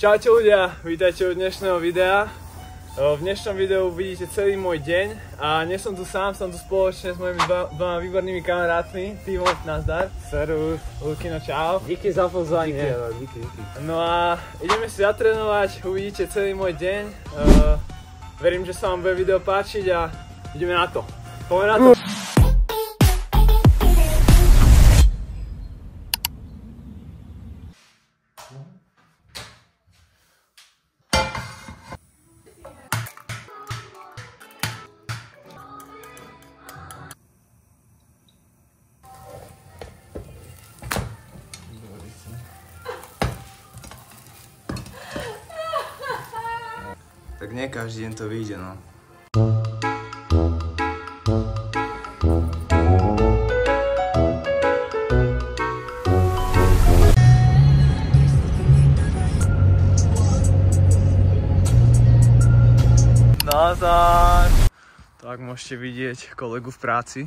Čaute ľudia, vítajte u dnešného videa. V dnešnom videu uvidíte celý môj deň a nie som tu sám, som tu spoločne s mojimi dvoma výbornými kamarátmi. Timo, nazdar. Servus. Lukino, čau. Díky za pozvanie. Díky. No a ideme si zatrénovať, uvidíte celý môj deň. Verím, že sa vám bude video páčiť a ideme na to. Poďme na to. Tak nie každý deň to vyjde, no. Nazdar. Tak môžete vidieť kolegu v práci.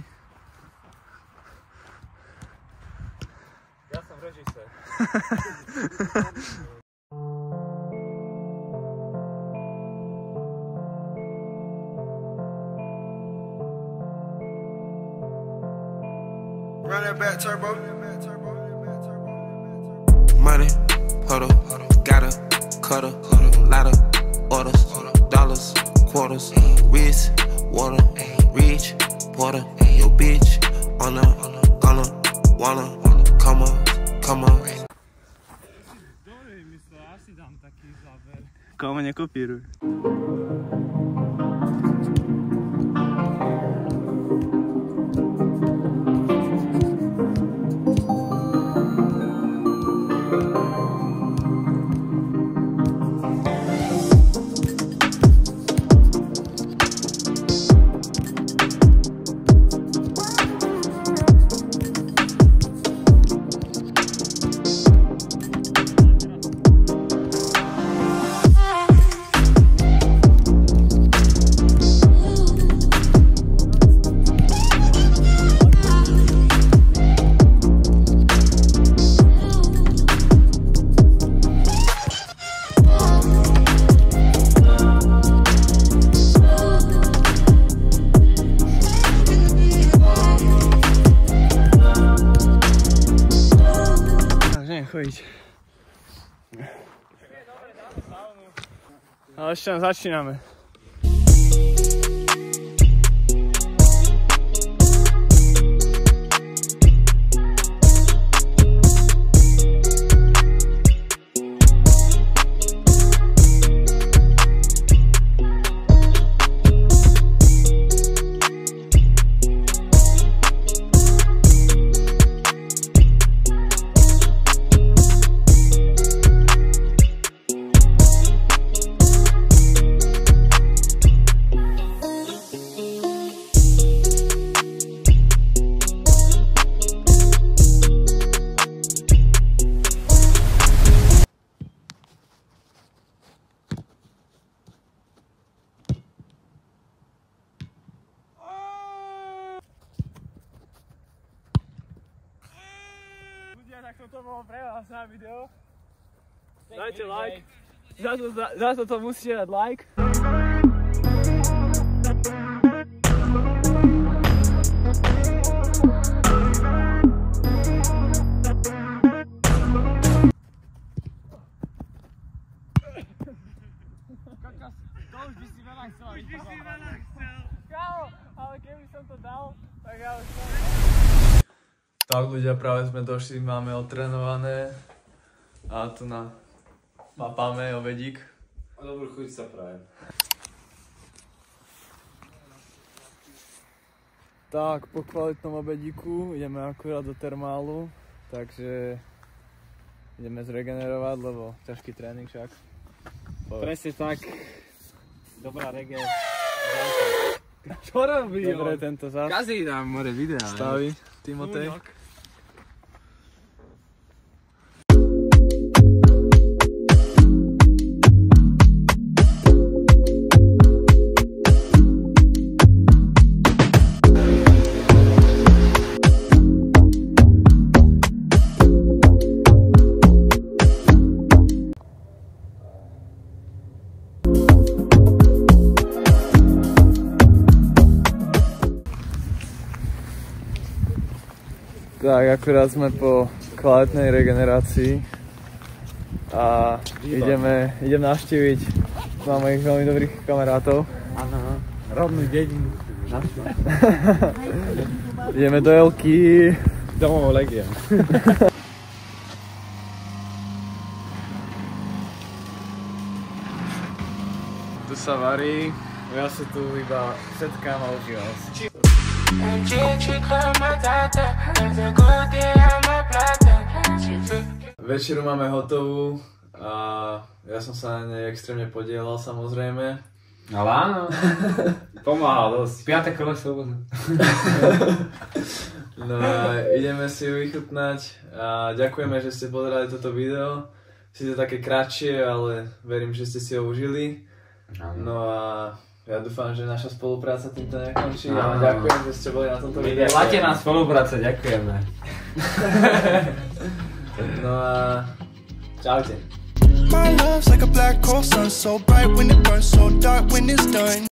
Ja som režisér. Run that back turbo. Money, huddle, gotta, cutter, lot of orders, dollars, quarters, wrist, water, rich, porter, your bitch, on a, gonna, wanna, come on. Dobre, myslím, ja si dám taký záber. Komu nekopíruj. Chodiť. Ale ešte len začíname. Tak toto bolo pre vás na video. Dajte like. Za to musíte dať like. To už by si veľa chcel. Kámo, ale keby som to dal, tak ja už som... Tak ľudia, práve sme došli, máme otrénované a tu mapáme obedík. A dobrú chuť sa prajem. Tak, po kvalitnom obedíku ideme akurát do termálu, takže ideme zregenerovať, lebo ťažký tréning však. Presne tak. Dobrá rege. Čo robí? Dobre, tento zás. Kazí nám more videa. Staví, Timotej. Tak, akurát sme po kvalitnej regenerácii a idem navštíviť mojich veľmi dobrých kamarátov. Áno, rodnú dedinu. Ideme do Elky. Domov Legia. Tu sa varí, ja sa tu iba setkám a užívam si. Večeru máme hotovú a ja som sa na nej extrémne podielal samozrejme. Ale áno, pomáhal dosť. Piate koleso vodu. No a ideme si ju vychutnať a ďakujeme, že ste pozerali toto video. Sice také kratšie, ale verím, že ste si ho užili. No a ja dúfam, že naša spolupráca týmto nekončí a ďakujem, že ste boli na tomto videu. Latená spolupráca, ďakujeme. No a čaute. My love's like a black hole sun, so bright when it burns, so dark when it's done.